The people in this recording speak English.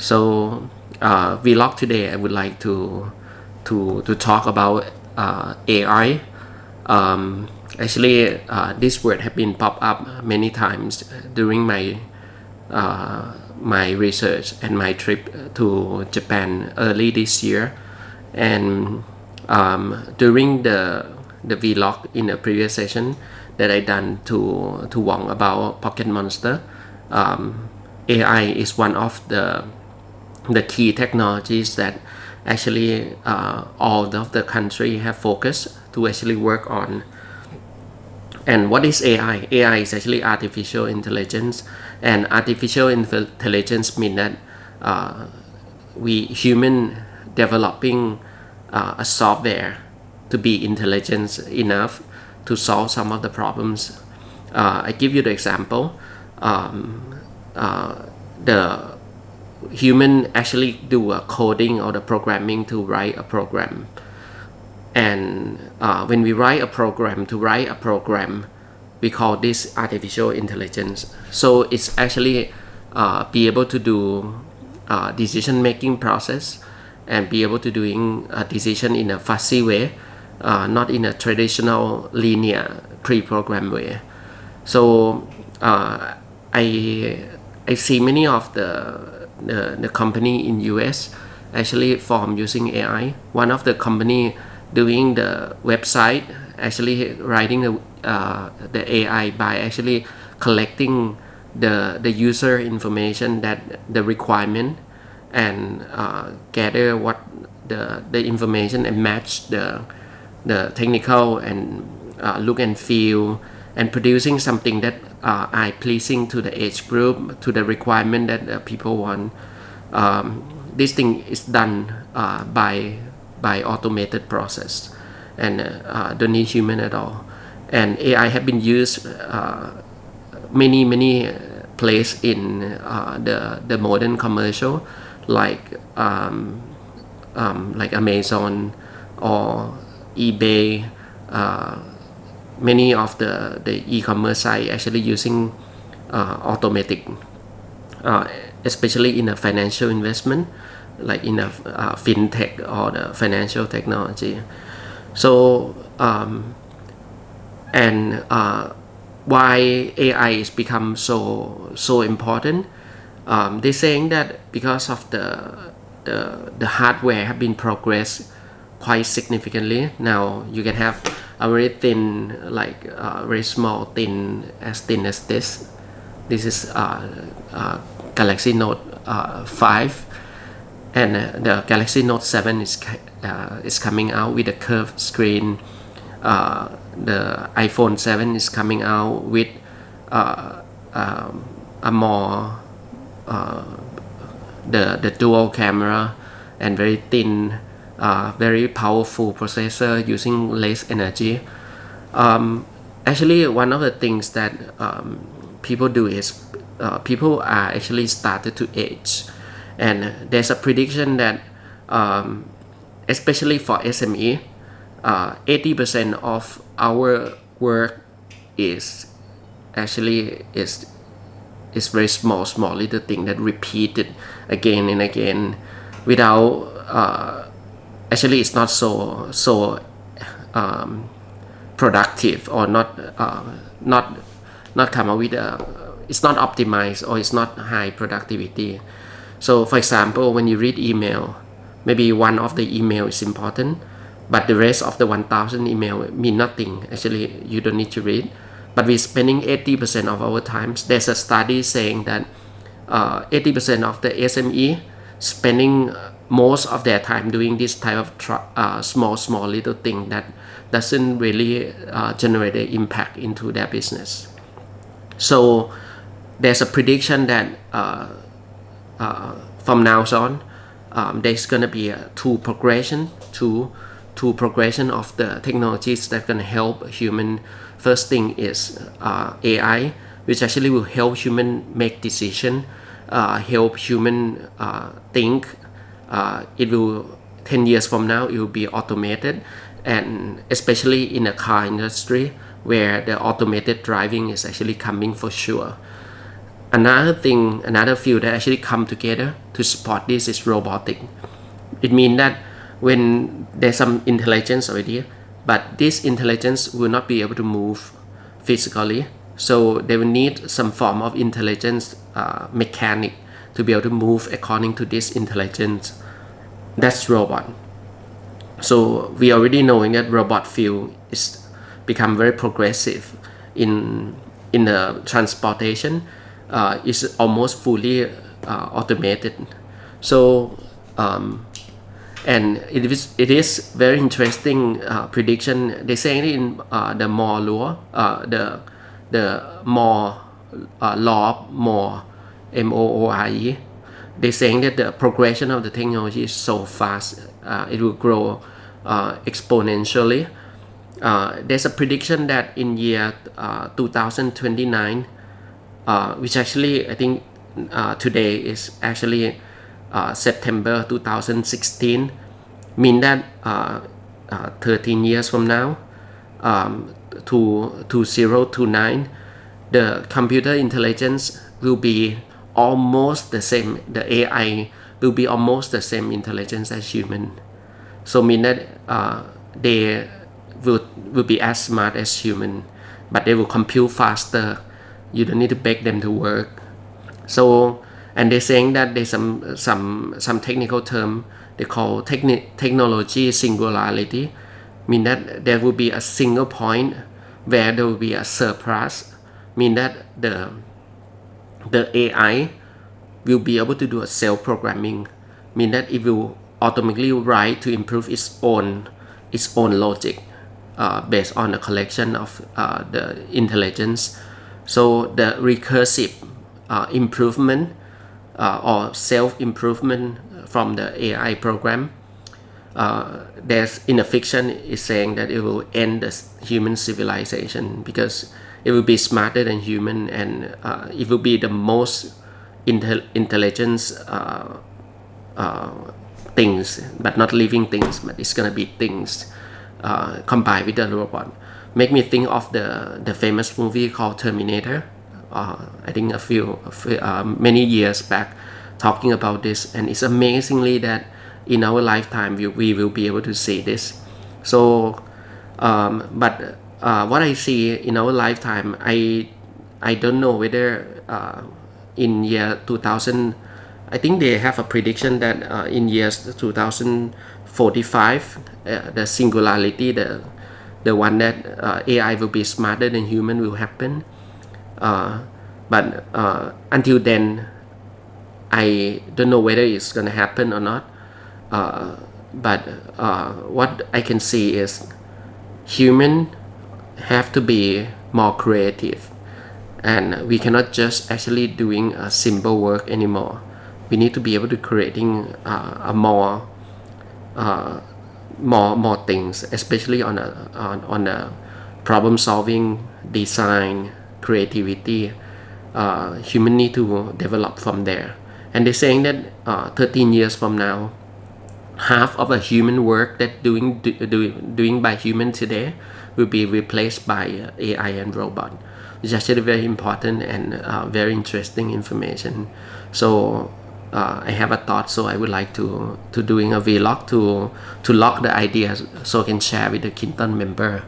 So vlog today I would like to talk about AI. Actually, this word have been pop up many times during my research and my trip to Japan early this year, and during the vlog in a previous session that I done to Wong about Pocket Monster. AI is one of the key technologies that actually all of the country have focused to actually work on. And what is AI? AI is actually artificial intelligence, and artificial intelligence mean that we human developing a software to be intelligent enough to solve some of the problems. I give you the example. The human actually do a coding or the programming to write a program, and when we write a program, we call this artificial intelligence. So it's actually be able to do decision making process and be able to doing a decision in a fuzzy way, not in a traditional linear pre-programmed way. So I see many of the company in US actually form using AI. One of the company doing the website actually writing the AI by actually collecting the user information, that the requirement, and gather what the information and match the technical and look and feel, and producing something that eye pleasing to the age group, to the requirement that people want. This thing is done by automated process, and don't need human at all. And AI have been used many place in the modern commercial, like Amazon or eBay. Many of the e-commerce site actually using automatic, especially in a financial investment, like in a fintech or the financial technology. So why AI is become so important? They're saying that because of the hardware have been progressed quite significantly. Now you can have a very thin, like very small, thin as this. This is Galaxy Note 5, and the Galaxy Note 7 is coming out with a curved screen. The iPhone 7 is coming out with a more the dual camera and very thin, very powerful processor using less energy. Actually, one of the things that people do is people are actually started to age, and there's a prediction that especially for SME, 80% of our work is actually is very small little thing that repeated again and again without actually it's not so productive, or not come up with it's not optimized, or it's not high productivity. So for example, when you read email, maybe one of the email is important, but the rest of the 1,000 email mean nothing. Actually, you don't need to read, but we're spending 80% of our time. There's a study saying that 80% of the SME spending most of their time doing this type of small little thing that doesn't really generate an impact into their business. So there's a prediction that from now on, there's going to be a two progression of the technologies that can help human. First thing is AI, which actually will help human make decision, help human think. It will 10 years from now, it will be automated, and especially in the car industry where the automated driving is actually coming for sure. Another field that actually come together to support this is robotic. It means that when there's some intelligence already, but this intelligence will not be able to move physically, so they will need some form of intelligence mechanic to be able to move according to this intelligence. That's robot. So we already knowing that robot field is become very progressive in the transportation. Is almost fully automated. So and it is very interesting prediction. They say in the Moore law, the Moore law of Moore, MOORE. They're saying that the progression of the technology is so fast, it will grow exponentially. There's a prediction that in year 2029, which actually I think today is actually September 2016, mean that 13 years from now, to 2029, the computer intelligence will be almost the same. The AI will be almost the same intelligence as human. So mean that they will be as smart as human, but they will compute faster. You don't need to beg them to work. So, and they're saying that there's some technical term they call technology singularity, mean that there will be a single point where there will be a surplus, mean that the AI will be able to do a self-programming, mean that it will automatically write to improve its own logic based on a collection of the intelligence. So the recursive improvement or self-improvement from the AI program, there's in a fiction is saying that it will end the human civilization because it will be smarter than human, and it will be the most intelligence things, but not living things, but it's gonna be things combined with the robot. Make me think of the famous movie called Terminator. I think many years back, talking about this, and it's amazingly that in our lifetime we will be able to see this. So, but what I see in our lifetime, I don't know whether in year 2000, I think they have a prediction that in years 2045, the singularity, the one that AI will be smarter than human will happen. But until then, I don't know whether it's gonna happen or not. But what I can see is human have to be more creative, and we cannot just actually doing a simple work anymore. We need to be able to creating more things, especially on a problem solving, design, creativity. Human need to develop from there. And they're saying that 13 years from now, half of a human work that doing by human today will be replaced by AI and robot, which is actually very important and very interesting information. So I have a thought, so I would like to doing a vlog to log the ideas so I can share with the Kinton member.